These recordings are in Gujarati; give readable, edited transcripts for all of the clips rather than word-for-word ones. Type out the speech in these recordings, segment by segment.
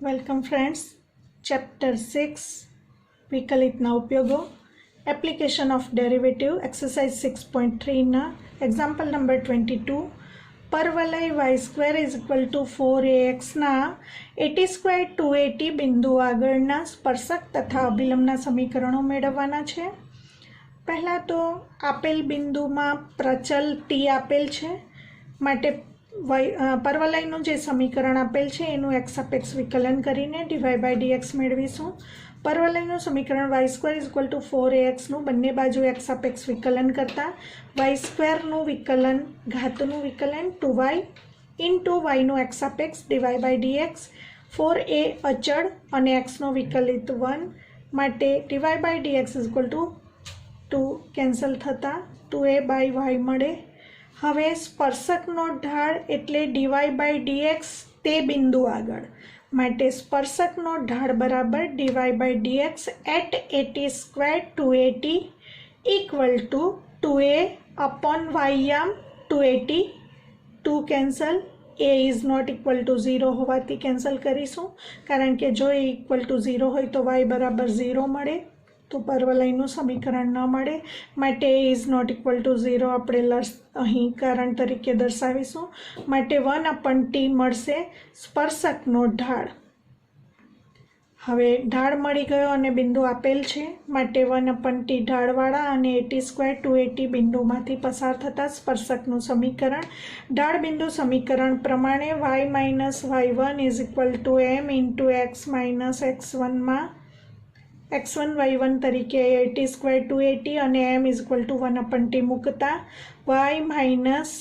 Welcome friends. चैप्टर 6 विकलितना उपयोगों एप्लिकेशन ऑफ डेरिवेटिव एक्सरसाइज 6.3 ना एग्जाम्पल नंबर 22 परवलय y² is equal to 4ax ना 80² 280 बिंदु आगळना स्पर्शक तथा अभिलंबना समीकरणों मेळववाना छे। पहला तो आपेल बिंदु में प्रचल t आपेल छे माटे परवलयનું જે સમીકરણ આપેલ છે એનું x સાપેક્ષ વિકલન કરીને dy by dx મેળવીશું। પરવલયનું સમીકરણ y² is equal two 4ax નું બંને બાજુ x સાપેક્ષ વિકલન કરતા y²નું વિકલન ઘાતનું વિકલન 2y ઇન્ટુ yનું x સાપેક્ષ dy by dx 4a અચળ અને xનો વિકલિત 1 માટે dy by dx is equal to 2 cancel થતા 2a by y મળે। હવે સ્પર્શકનો ઢાળ એટલે dy by dx તે બિંદુ આગળ માટે સ્પર્શકનો ઢાળ બરાબર dy by dx at 80² 280 equal to 2a upon y આમ 280 2 cancel a is not equal to 0 હોવાથી કેન્સલ કરીશું કારણ કે જો a ઇક્વલ ટુ 0 હોય તો y બરાબર 0 મળે तो परवलयનું સમીકરણ ન મળે માટે a is not equal to 0 આપણે અહીં કારણ તરીકે દર્શાવીશું માટે 1/t મળશે સ્પર્શકનો ઢાળ। હવે ઢાળ મળી ગયો અને બિંદુ આપેલ છે માટે 1/t ઢાળવાળા અને 80² 280 બિંદુમાંથી પસાર થતા સ્પર્શકનું સમીકરણ ઢાળ બિંદુ સમીકરણ પ્રમાણે y - y1 is equal two m into x - x1 માં x1 y1 તરીકે 80² 280 અને m is equal two 1/t મૂકતા y minus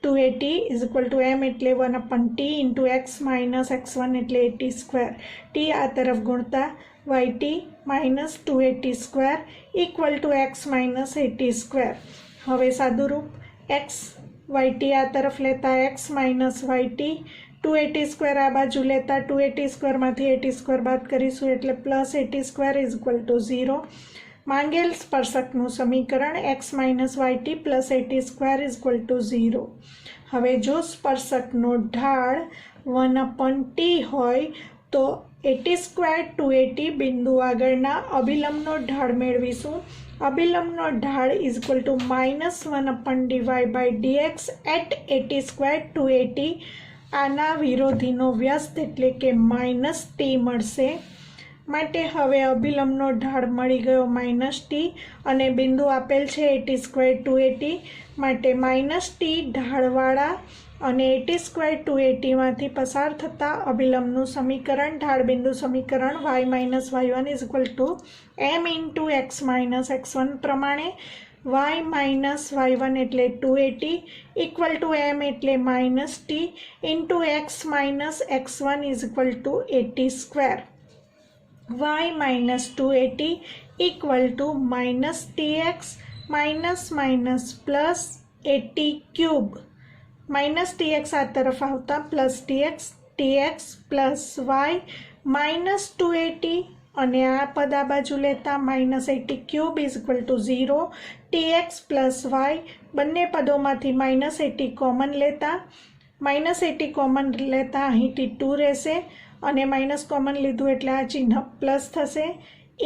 280 is equal two m એટલે 1/t into x minus x1 એટલે 80² t આ તરફ ગુણતા yt minus 280² equal to x minus 80²। હવે સાદુરૂપ x yt આ તરફ લેતા x માઇનસ yt 280² આ બાજુ લેતા 280² માંથી 80² બાદ કરીશું એટલે પ્લસ 80² ઇઝ ઇક્વલ ટુ 0। માંગેલ સ્પર્શકનું સમીકરણ x minus yt plus 80² is equal to 0। હવે જો સ્પર્શકનો ઢાળ 1/t હોય તો 80² 280 બિંદુ આગળના અભિલંબનો ઢાળ મેળવીશું। અભિલંબનો ઢાળ is equal to -1/dy by dx at 80² 280 આના વિરોધીનો વ્યસ્ત એટલે કે -t મળશે માટે હવે અભિલંબનો ઢાળ મળી ગયો -t અને બિંદુ આપેલ છે 80² 280 માટે -t ઢાળવાળા અને 80² 280 માંથી પસાર થતા અભિલંબનું સમીકરણ ઢાળ બિંદુ સમીકરણ y - y1 is equal two m into x - x1 પ્રમાણે y માઇનસ y1 એટલે 280 ઇક્વલ ટુ m એટલે -t into x minus x1 is equal two 80²। y minus 280 equal two -tx minus minus plus 80³ -tx આ તરફ આવતા plus tx plus y minus 280 અને આ પદ આ બાજુ લેતા -80³ is equal to 0। tx plus y બંને પદોમાંથી -80 કોમન લેતા -80 કોમન લેતા અહીંથી 2 રહેશે અને માઇનસ કોમન લીધું એટલે આ ચિહ્ન પ્લસ થશે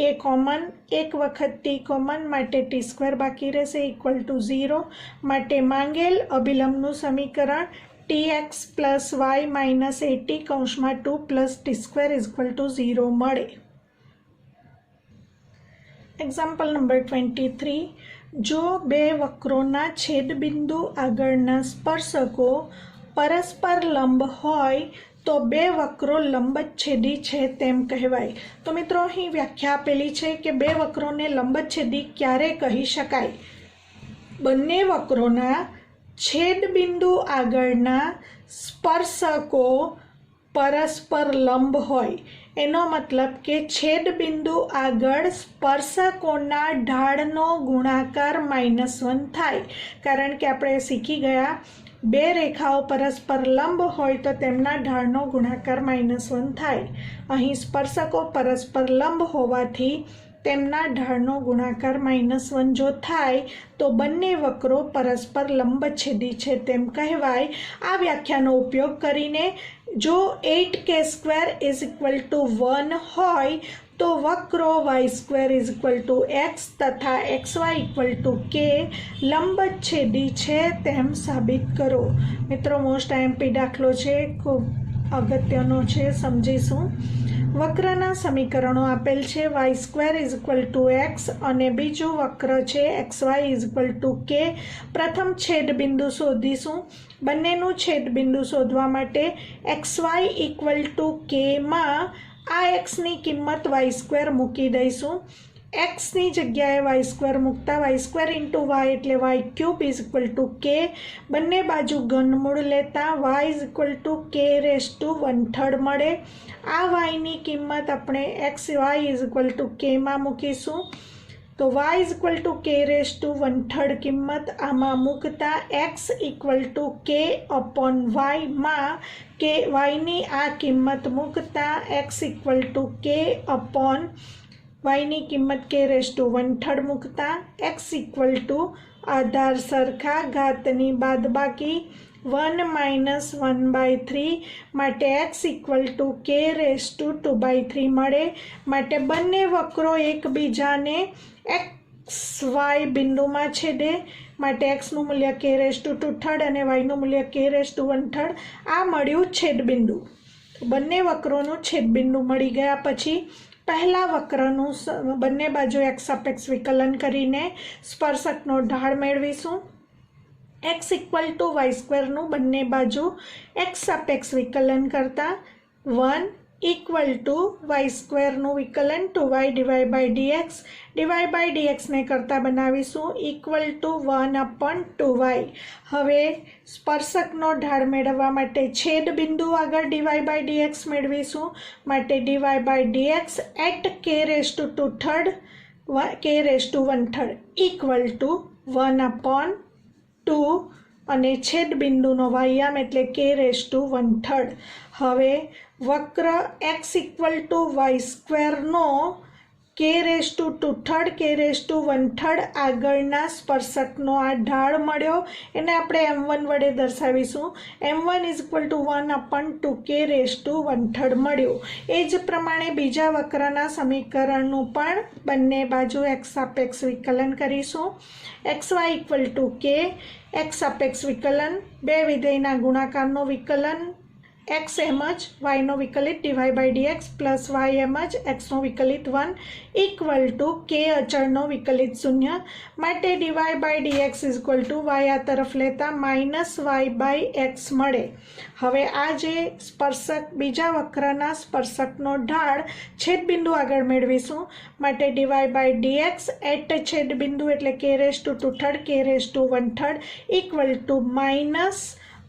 a કોમન એક વખત t કોમન માટે t² બાકી રહેશે ઇક્વલ ટુ 0 માટે માંગેલ અભિલંબનું સમીકરણ tx પ્લસ y માઇનસ 80 કૌંસમાં 2 plus t² is equal to 0 મળે। એક્ઝામ્પલ નંબર 23 જો બે વક્રોના છેદબિંદુ આગળના સ્પર્શકો પરસ્પર લંબ હોય તો બે વક્રો લંબચ્છેદી છે તેમ કહેવાય। તો મિત્રો અહીં વ્યાખ્યા આપેલી છે કે બે વક્રોને લંબચ્છેદી ક્યારે કહી શકાય? બંને વક્રોના છેદબિંદુ આગળના સ્પર્શકો પરસ્પર લંબ હોય એનો મતલબ કે છેદબિંદુ આગળ સ્પર્શકોના ઢાળનો ગુણાકાર -1 થાય કારણ કે આપણે શીખી ગયા બે રેખાઓ પરસ્પર લંબ હોય તો તેમના ઢાળનો ગુણાકાર -1 થાય। અહીં સ્પર્શકો પરસ્પર લંબ હોવાથી તેમના ઢાળનો ગુણાકાર -1 જો થાય તો બંને વક્રો પરસ્પર લંબછેદી છે તેમ કહેવાય। આ વ્યાખ્યાનો ઉપયોગ કરીને જો 8k² ઇઝ ઇક્વલ ટુ 1 હોય તો વક્રો y² is equal to x તથા xy ઇક્વલ ટુ k લંબછેદી છે તેમ સાબિત કરો. મિત્રો મોસ્ટ આઈએમપી દાખલો છે, ખૂબ અગત્યનો છે, સમજીશું. વક્રના સમીકરણો આપેલ છે. y² is equal to x અને બીજું વક્ર છે xy is equal two k. પ્રથમ છેદબિંદુ શોધીશું. બંનેનું છેદબિંદુ શોધવા માટે xy ઇક્વલ ટુ k માં આ xની કિંમત y² મૂકી દઈશું. xની જગ્યાએ y² મૂકતા y² ઇન્ટુ y એટલે y³ is equal two k. બંને બાજુ ઘનમૂળ લેતા y is equal two k⁻⁻⁻⁻ મળે. આ yની કિંમત આપણે xy is equal two k માં મૂકીશું. તો y is equal two k⁻⁻⁻ કિંમત આમાં મૂકતા x ઇક્વલ ટુ k/y માં કે yની આ કિંમત મૂકતા x ઇક્વલ ટુ k/yની કિંમત k⁻⁻⁻ મૂકતા x ઇક્વલ ટુ આધાર સરખા ઘાતની બાદબાકી 1 - 1/3 માટે x ઇક્વલ ટુ k⁻²/3 મળે. માટે બંને વક્રો એકબીજાને xy બિંદુમાં છેદે. માટે xનું મૂલ્ય k⁻² અને yનું મૂલ્ય k⁻1. આ મળ્યું છેદબિંદુ. બંને વક્રોનું છેદબિંદુ મળી ગયા પછી પહેલા વક્રનું બંને બાજુ x સાપેક્ષ વિકલન કરીને સ્પર્શકનો ઢાળ મેળવીશું. x ઇક્વલ ટુ y² નું બંને બાજુ x સાપેક્ષ વિકલન કરતા 1 ઇક્વલ ટુ y² નું વિકલન ટુ y/dx dy/dx ને કરતા બનાવીશું ઇક્વલ ટુ 1/2y. હવે સ્પર્શકનો ઢાળ મેળવવા માટે છેદ બિંદુ આગળ dy/dx મેળવીશું. માટે dy/dx at k⁻² equal to 1/2 અને છેદ બિંદુનો વાયામ એટલે k⁻1. હવે વક્ર x ઇક્વલ ટુ y² નો k⁻², k⁻1 આગળના સ્પર્શકનો આ ઢાળ મળ્યો. એને આપણે m1 વડે દર્શાવીશું. m1 is equal to 1/2 k⁻1 મળ્યું. એ જ પ્રમાણે બીજા વક્રના સમીકરણનું પણ બંને બાજુ x સાપેક્ષ વિકલન કરીશું. xy equal to k, x સાપેક્ષ વિકલન, બે વિધેયના ગુણાકારનો વિકલન, x એમ જ yનો વિકલિત dy/dx પ્લસ y એમ જ xનો વિકલિત 1 ઇક્વલ ટુ k અચળનો વિકલિત 0. માટે dy/dx is equal two y આ તરફ લેતા -y/x મળે. હવે આ જે સ્પર્શક બીજા વક્રના સ્પર્શકનો ઢાળ છેદબિંદુ આગળ મેળવીશું. માટે dy/dx એટ છેદબિંદુ એટલે k⁻², k⁻1 equal to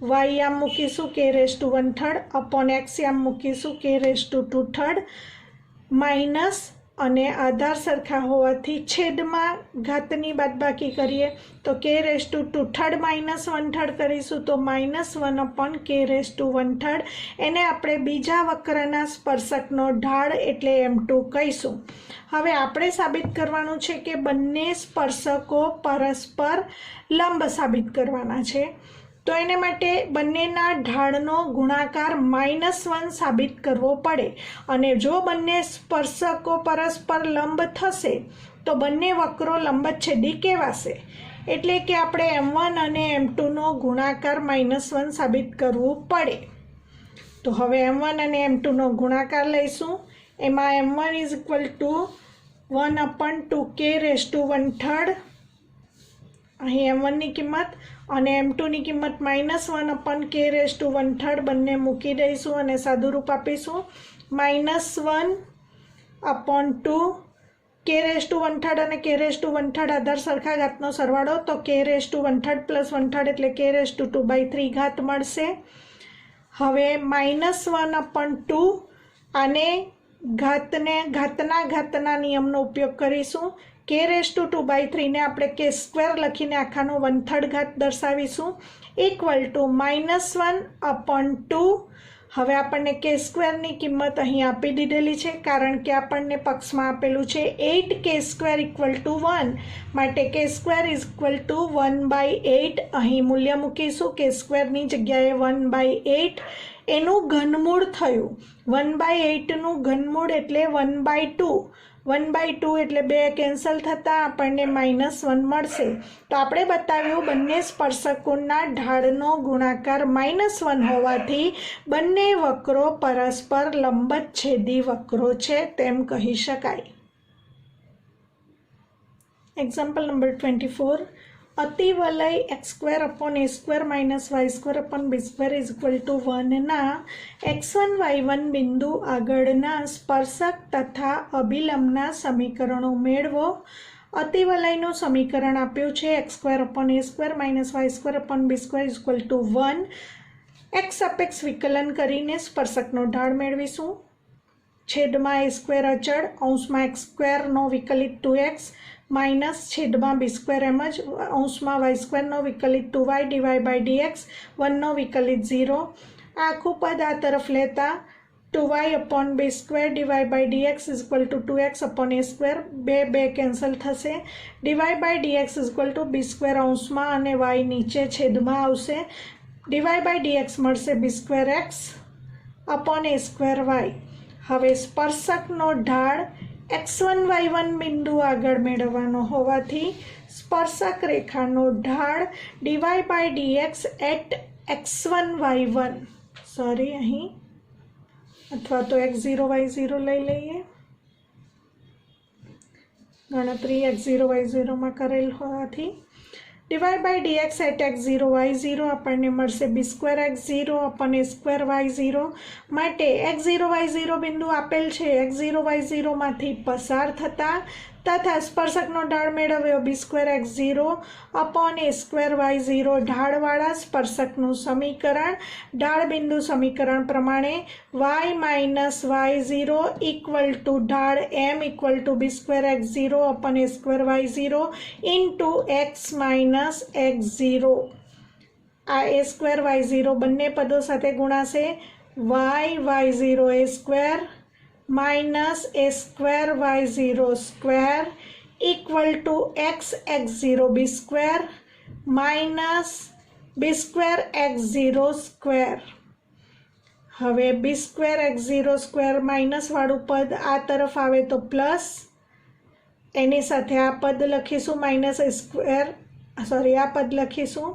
y આમ મૂકીશું k⁻1 અપોન x આમ મૂકીશું k⁻2 માઇનસ અને આધાર સરખા હોવાથી છેદમાં ઘાતની બાદબાકી કરીએ તો k⁻2 -1 કરીશું તો -1 k⁻1. એને આપણે બીજા વક્રના સ્પર્શકનો ઢાળ એટલે m2 કહીશું. હવે આપણે સાબિત કરવાનું છે કે બંને સ્પર્શકો પરસ્પર લંબ સાબિત કરવાના છે. તો એને માટે બંનેના ઢાળનો ગુણાકાર -1 સાબિત કરવો પડે. અને જો બંને સ્પર્શકો પરસ્પર લંબ થશે તો બંને વક્રો લંબછેદી કહેવાશે. એટલે કે આપણે m1 અને m2નો ગુણાકાર -1 સાબિત કરવું પડે. તો હવે m1 અને m2નો ગુણાકાર લઈશું. એમાં m1 is equal to 1/2 k⁻1, અહીં m1ની કિંમત અને m2ની કિંમત -1 k⁻1 બંને મૂકી દઈશું અને સાદુરૂપ આપીશું. -1/2 k⁻1 અને k⁻1 આધાર સરખા ઘાતનો સરવાળો તો k⁻1 પ્લસ 1 એટલે k⁻2/3 ઘાત મળશે. હવે -1/2 આને ઘાતના નિયમનો ઉપયોગ કરીશું. k⁻2/3 ને આપણે k² લખીને આખાનો 1/3 ઘાત દર્શાવીશું ઇક્વલ ટુ -1/2. હવે આપણને k² કિંમત અહીં આપી દીધેલી છે કારણ કે આપણને પક્ષમાં આપેલું છે 8k² ઇક્વલ ટુ 1. માટે k² ઇઝ ઇક્વલ ટુ 1/8. અહીં મૂલ્ય મૂકીશું k²ની જગ્યાએ 1/8 એનું ઘનમૂળ થયું. 1/8નું ઘનમૂળ એટલે 1/2. 1/2 એટલે 2 કેન્સલ થતાં આપણને -1 મળશે. તો આપણે બતાવ્યું બંને સ્પર્શકોના ઢાળનો ગુણાકાર -1 હોવાથી બંને વક્રો પરસ્પર લંબચ્છેદી વક્રો છે તેમ કહી શકાય. Example number 24. અતિવલય x² / a² − y² = 1 ના x1 y1 બિંદુ આગળના સ્પર્શક તથા અભિલંબના સમીકરણો મેળવો. અતિવલયનું સમીકરણ આપ્યું છે x² / a² - y² = 1. x apex વિકલન કરીને સ્પર્શકનો ઢાળ મેળવીશું. છેદમાં a² અચળ, અંશમાં x² નો વિકલિત 2x માઇનસ છેદમાં b² એમ જ, અંશમાં y² નો વિકલિત 2y / dx, 1 નો વિકલિત 0. આખું પદ આ તરફ લેતા 2y/b² / dx = 2x / a², 2 cancel થશે. dy/dx = b² અંશમાં અને y નીચે છેદમાં આવશે. dy/dx મળશે b²x / a²y. હવે સ્પર્શકનો ઢાળ x1 y1 બિંદુ આગળ મેળવવાનો હોવાથી સ્પર્શક રેખાનો ઢાળ dy/dx at x1 y1 અહીં અથવા તો x0 y0 લઈ લઈએ. ગણતરી x0 y0માં કરેલ હોવાથી dy/dx at x0 y0 આપણને મળશે b²x0 / a²y0. માટે x0 y0 બિંદુ આપેલ છે. x0 y0 માંથી પસાર થતા તથા સ્પર્શકનો ઢાળ મેળવ્યો b²x0 / a²y0 ઢાળવાળા સ્પર્શકનું સમીકરણ. ઢાળ બિંદુ સમીકરણ પ્રમાણે y - y0 = ઢાળ m = b²x0 / a²y0 x - x0. આ a²y0 બંને પદો સાથે ગુણાશે. y0 a² minus a²y0² = x x0 b² minus b²x0². હવે b²x0² માઇનસ વાળું પદ આ તરફ આવે તો પ્લસ, એની સાથે આ પદ લખીશું આ પદ લખીશું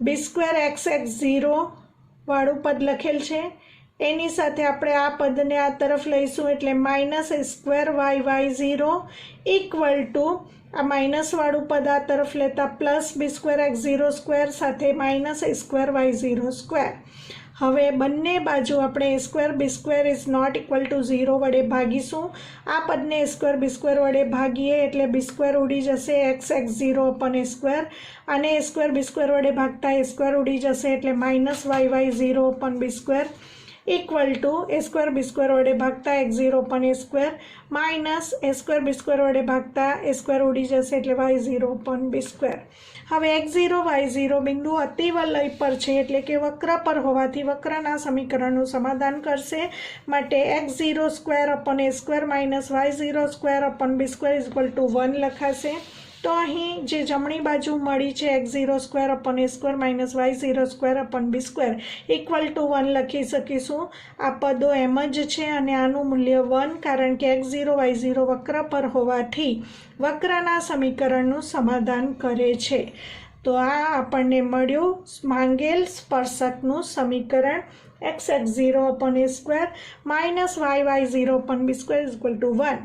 b²x0 વાળું પદ લખેલ છે. એની સાથે આપણે આ પદને આ તરફ લઈશું એટલે -a²y0 = આ માઇનસ વાળું પદ આ તરફ લેતા પ્લસ b²x0² સાથે -a²y0². હવે બંને બાજુ આપણે a² b² ≠ 0 વડે ભાગીશું. આ પદને a² b² વડે ભાગીએ એટલે b² ઉડી જશે x x0 / a², અને a² b² વડે ભાગતા a² ઉડી જશે એટલે -yy0 / b² = a² b² વડે ભાગતા x0 / a² minus a² b² વડે ભાગતા a² ઉડી જશે એટલે y0 / b². હવે x0 y0 બિંદુ અતિવલય પર છે એટલે કે વક્ર પર હોવાથી વક્રના સમીકરણનું સમાધાન કરશે. માટે x0² / a² y0² / b² = 1 લખાશે. તો અહીં જે જમણી બાજુ મળી છે x0² / a² y0² / b² = 1 લખી શકીશું. આ પદો એમ જ છે અને આનું મૂલ્ય 1, કારણ કે x0 y0 વક્ર પર હોવાથી વક્રના સમીકરણનું સમાધાન કરે છે. તો આ આપણને મળ્યું માંગેલ સ્પર્શકનું સમીકરણ x x0 / a² minus y y0 / b² = 1.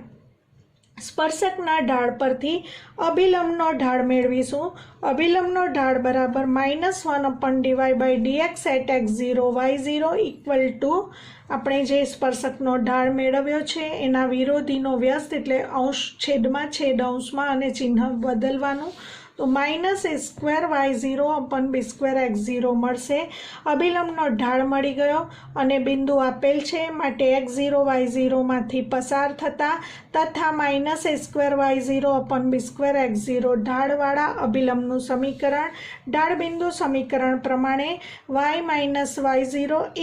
સ્પર્શકના ઢાળ પરથી અભિલંબનો ઢાળ મેળવીશું. અભિલંબનો ઢાળ બરાબર -1 dy/dx at x0 y0 = આપણે જે સ્પર્શકનો ઢાળ મેળવ્યો છે એના વિરોધીનો વ્યસ્ત એટલે અંશ છેદમાં છેદ અંશમાં અને ચિહ્ન બદલવાનું. તો -a²y0 / b²x0 મળશે. અભિલંબનો ઢાળ મળી ગયો અને બિંદુ આપેલ છે. માટે x0 y0 માંથી પસાર થતા તથા -a²y0 / b²x0 ઢાળવાળા અભિલંબનું સમીકરણ. ઢાળ બિંદુ સમીકરણ પ્રમાણે y - y0 =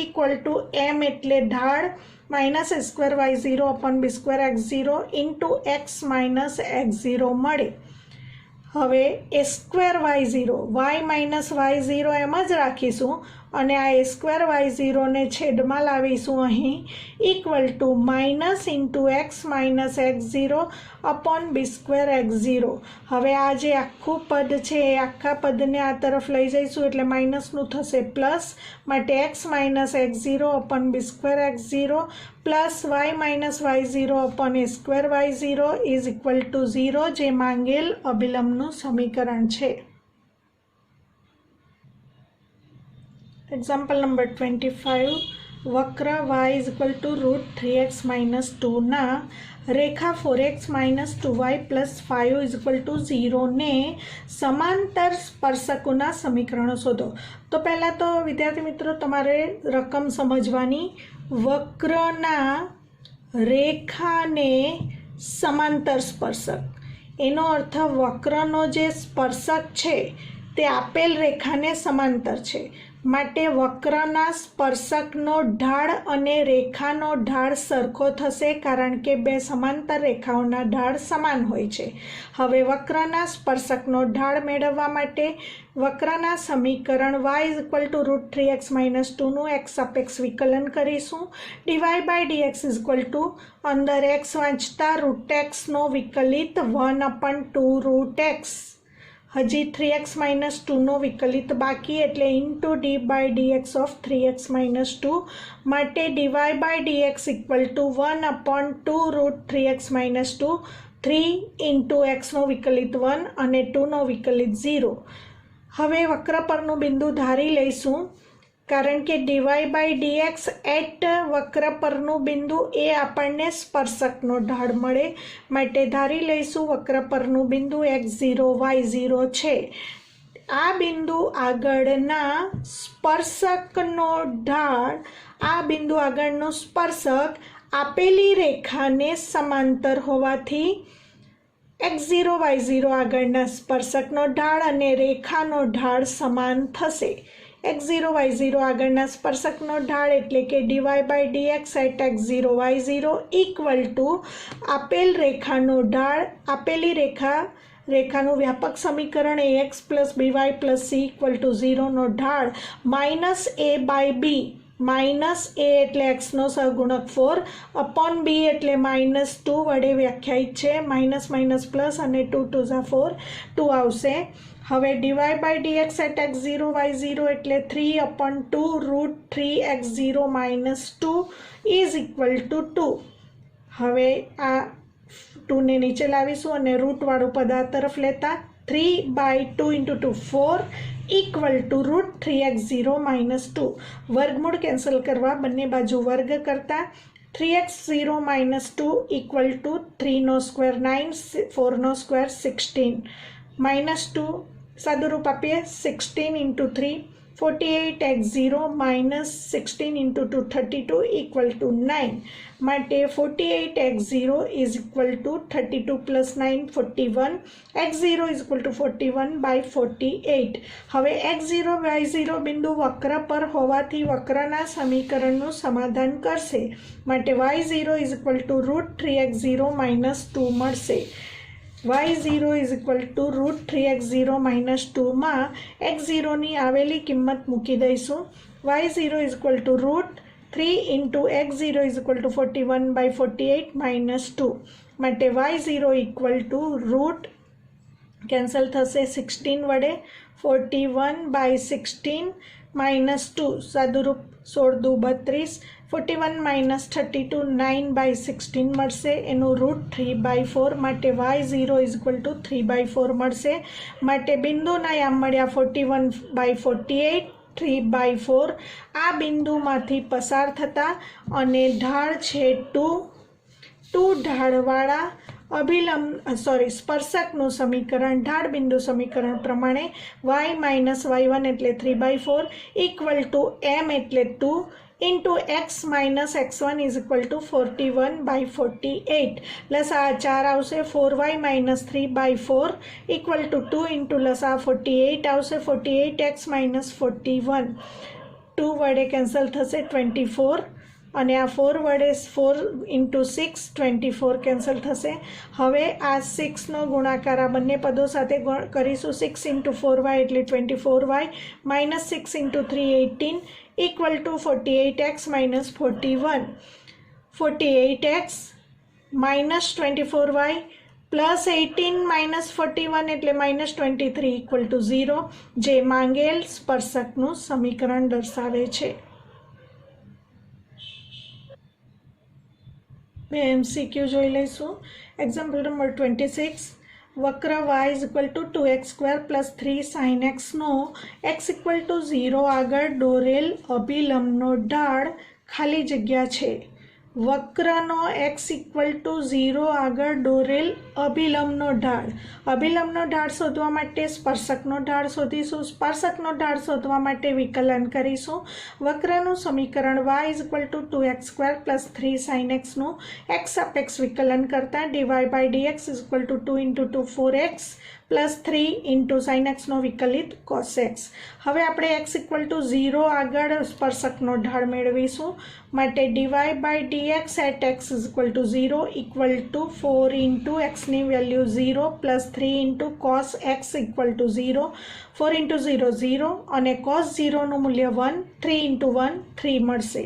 m એટલે ઢાળ -a²y0 / b²x0 x - x0 મળે. હવે એ square y0 y minus y0 એમ જ રાખીશું અને આ એ સ્ક્વેર y0ને છેદમાં લાવીશું અહીં equal to minus into x minus x0 upon B square x0. હવે આ જે આખું પદ છે એ આખા પદને આ તરફ લઈ જઈશું એટલે માઇનસનું થશે પ્લસ, માટે x minus x0 upon B square x0 plus y minus y0 upon A square y0 is equal to 0, જે માંગેલ અભિલંબનું સમીકરણ છે. એક્ઝામ્પલ નંબર 25, વક્ર y is equal to root 3x minus 2ના રેખા 4x minus 2y plus 5 is equal to 0 ને સમાંતર સ્પર્શકોના સમીકરણો શોધો. તો પહેલાં તો વિદ્યાર્થી મિત્રો તમારે રકમ સમજવાની. વક્રના રેખાને સમાંતર સ્પર્શક, એનો અર્થ વક્રનો જે સ્પર્શક છે તે આપેલ રેખાને સમાંતર છે, માટે વક્રના સ્પર્શકનો ઢાળ અને રેખાનો ઢાળ સરખો થશે કારણ કે બે સમાંતર રેખાઓના ઢાળ સમાન હોય છે. હવે વક્રના સ્પર્શકનો ઢાળ મેળવવા માટે વક્રના સમીકરણ y is equal to root 3x minus 2નું x સાપેક્ષ વિકલન કરીશું. Dy by dx is equal to અંદર x વાંચતા રૂટ એક્સનો વિકલિત 1/2 રૂટ એક્સ, હજી 3x માઇનસ 2નો વિકલિત બાકી એટલે into d by dx of 3x minus 2, માટે dy by dx equal to 1/2 root 3x minus 2, 3 into એક્સનો વિકલિત 1 અને 2નો વિકલિત 0. હવે વક્ર પરનું બિંદુ ધારી લઈશું કારણ કે ડીવાય બાય ડીએક્સ એટ વક્ર પરનું બિંદુ એ આપણને સ્પર્શકનો ઢાળ મળે, માટે ધારી લઈશું વક્ર પરનું બિંદુ x0 y0 છે. આ બિંદુ આગળના સ્પર્શકનો ઢાળ, આ બિંદુ આગળનો સ્પર્શક આપેલી રેખાને સમાંતર હોવાથી x0 y0 આગળના સ્પર્શકનો ઢાળ અને રેખાનો ઢાળ સમાન થશે. x0 y0 આગળના સ્પર્શકનો ઢાળ એટલે કે dy by dx at x0 y0 equal to આપેલ રેખાનો ઢાળ, આપેલી રેખાનું વ્યાપક સમીકરણ ax plus by plus c equal to 0નો ઢાળ minus a by b, minus a એટલે એક્સનો સહગુણક 4 અપોન b એટલે માઇનસ 2 વડે વ્યાખ્યાયિત છે. માઇનસ માઇનસ પ્લસ અને 2 2 ઝા 4, 2 આવશે. હવે DY by dx at x0 y0 એટલે 3/2 root 3x0 minus 2 is equal to 2. હવે આ 2ને નીચે લાવીશું અને રૂટવાળું પદ આ તરફ લેતા 3/2 into 2 4 equal to root 3x0 minus 2. વર્ગમૂળ કેન્સલ કરવા બંને બાજુ વર્ગ કરતા 3x0 માઇનસ 2 ઇક્વલ ટુ 3નો સ્ક્વેર 9, 4નો સ્ક્વેર 16, માઇનસ 2 સાદુરૂપ આપીએ 16 into 3 48x0 minus 16 into 2 32 equal to 9, માટે 48x0 is equal to 32 plus 9 41, x0 is equal to 41 by 48. હવે x0 y0 બિંદુ વક્ર પર હોવાથી વક્રના સમીકરણનું સમાધાન કરશે, માટે y0 is equal to root 3x0 minus 2 મળશે. y0 is equal to root 3x0 minus 2માં x0ની આવેલી કિંમત મૂકી દઈશું. y0 is equal to root 3 into x0 is equal to 41 by 48 minus 2, માટે y0 equal to route cancel થશે 16 વડે, 41 બાય 16 માઇનસ 2 સાદુરૂપ 16 દુ 32, 41 માઇનસ 32 9 બાય 16 મળશે, એનું રૂટ 3/4, માટે y0 ઇઝ ઇક્વલ ટુ 3/4 મળશે. માટે બિંદુના યામ મળ્યા 41 બાય 48 3/4. આ બિંદુમાંથી પસાર થતા અને ઢાળ છે 2 ઢાળવાળા સ્પર્શકનું સમીકરણ ઢાળ બિંદુ સમીકરણ પ્રમાણે y માઇનસ y1 એટલે 3/4 ઇક્વલ ટુ m એટલે 2 into x minus x1 is equal to 41 by 48. લસા 4 આવશે, 4y minus 3/4 equal to 2 into લસા 48 આવશે, 48x માઇનસ 41, 2 વડે કેન્સલ થશે 24, અને આ 4 વડે 4 × 6 24 કેન્સલ થશે. હવે આ 6નો ગુણાકાર આ બંને પદો સાથે કરીશું. 6 × 4y એટલે 24y minus 6 × 3 18 equal to 48x minus 41. 48x minus 24y plus 18 minus 41 એટલે માઇનસ 23 ઇક્વલ ટુ 0, જે માંગેલ સ્પર્શકનું સમીકરણ દર્શાવે છે. બે MCQ જોઈ લઈશું. Example number 26. વક્ર y is equal to 2x² plus 3 sin xનો x equal to 0 આગળ દોરેલ અભિલંબનો ઢાળ ખાલી જગ્યા છે. વક્રનો x ઇક્વલ ટુ 0 આગળ દોરેલ અભિલંબનો ઢાળ. અભિલંબનો ઢાળ શોધવા માટે સ્પર્શકનો ઢાળ શોધીશું. સ્પર્શકનો ઢાળ શોધવા માટે વિકલન કરીશું. વક્રનું સમીકરણ y is equal to 2x² plus 3 sin xનું x સાપેક્ષ વિકલન કરતાં dy by dx is equal to 2 × 2 4x plus 3 × sin xનો વિકલિત cos x. હવે આપણે x ઇક્વલ ટુ 0 આગળ સ્પર્શકનો ઢાળ મેળવીશું. માટે dy by dx at x is equal to 0 equal to 4 × xની value 0 plus 3 × cos x equal to 0. 4 × 0 0 અને cos 0નું મૂલ્ય 1. 3 × 1 3 મળશે.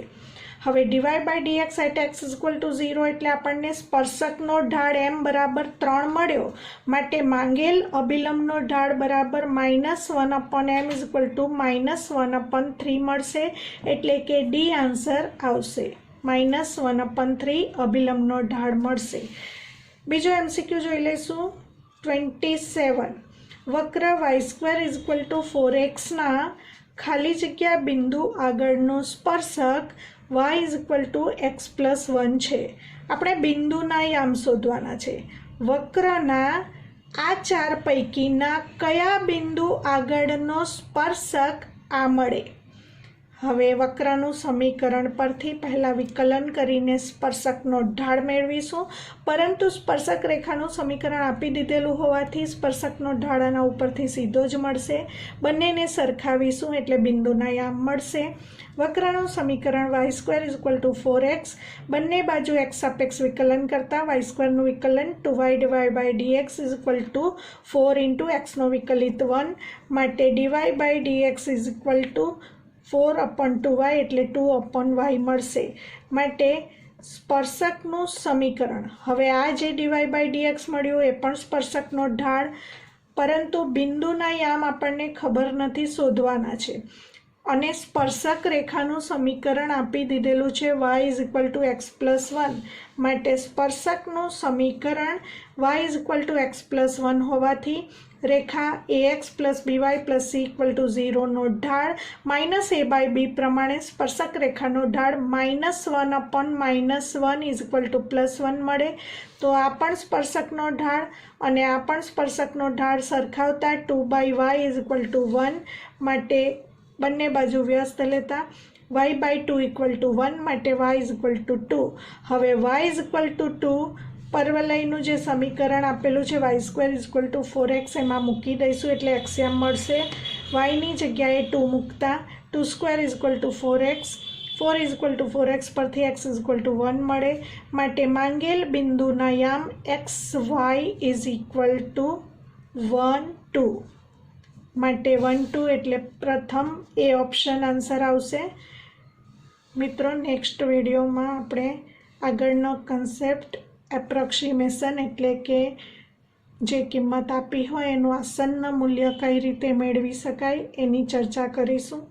હવે dy by dx at x is equal to 0 એટલે આપણને સ્પર્શકનો ઢાળ m બરાબર 3 મળ્યો. માટે માંગેલ અભિલંબનો ઢાળ બરાબર -1/m ઇઝ ઇક્વલ ટુ -1/3 મળશે. એટલે કે ડી આન્સર આવશે. -1/3 અભિલંબનો ઢાળ મળશે. બીજો MCQ જોઈ લઈશું. 27. વક્ર y² ઇઝ ઇક્વલ ટુ 4xના ખાલી જગ્યા બિંદુ આગળનો સ્પર્શક y is equal to x plus 1 છે. આપણે બિંદુના યામ શોધવાના છે. વક્રના આ 4 પૈકીના કયા બિંદુ આગળનો સ્પર્શક આ મળે. હવે વક્રનું સમીકરણ પરથી પહેલાં વિકલન કરીને સ્પર્શકનો ઢાળ મેળવીશું. પરંતુ સ્પર્શક રેખાનું સમીકરણ આપી દીધેલું હોવાથી સ્પર્શકનો ઢાળ આના ઉપરથી સીધો જ મળશે. બંનેને સરખાવીશું એટલે બિંદુના યામ મળશે. વક્રનું સમીકરણ y² is equal two 4x. બંને બાજુ x સાપેક્ષ વિકલન કરતાં y²નું વિકલન 2y by dx is equal to 4 × xનો વિકલિત 1. માટે dy by dx is equal to 4/2y એટલે 2/y મળશે. માટે સ્પર્શકનું સમીકરણ. હવે આ જે dy બાય dx મળ્યું એ પણ સ્પર્શકનો ઢાળ, પરંતુ બિંદુના યામ આપણને ખબર નથી, શોધવાના છે. અને સ્પર્શક રેખાનું સમીકરણ આપી દીધેલું છે y is equal to x plus 1. માટે સ્પર્શકનું સમીકરણ y is equal to x plus 1 હોવાથી રેખા ax plus by plus c equal to 0નો ઢાળ -a/b પ્રમાણે સ્પર્શક રેખાનો ઢાળ -1/-1 ઇઝ ઇક્વલ ટુ +1 મળે. તો આ પણ સ્પર્શકનો ઢાળ અને આ પણ સ્પર્શકનો ઢાળ સરખાવતા 2/y ઇઝ ઇક્વલ ટુ 1. માટે બંને બાજુ વ્યસ્ત લેતા y/2 ઇક્વલ ટુ 1. માટે y ઇઝ ઇક્વલ ટુ 2. હવે y ઇઝ ઇક્વલ ટુ 2 પરવલયનું જે સમીકરણ આપેલું છે y² is equal two 4x એમાં મૂકી દઈશું એટલે એક્સિયમ મળશે. yની જગ્યાએ 2 મૂકતા 2² is equal two 4x. 4 is equal two 4x પરથી x ઇઝ ઇક્વલ ટુ 1 મળે. માટે માંગેલ બિંદુના યામ xy ઇઝ ઇક્વલ ટુ 1 2. માટે 1 2 એટલે પ્રથમ એ ઓપ્શન આન્સર આવશે. મિત્રો, નેક્સ્ટ વિડીયોમાં આપણે આગળનો કન્સેપ્ટ એપ્રોક્સિમેશન એટલે કે જે કિંમત આપી હોય એનું આસન્ન મૂલ્ય કઈ રીતે મેળવી શકાય એની ચર્ચા કરીશું.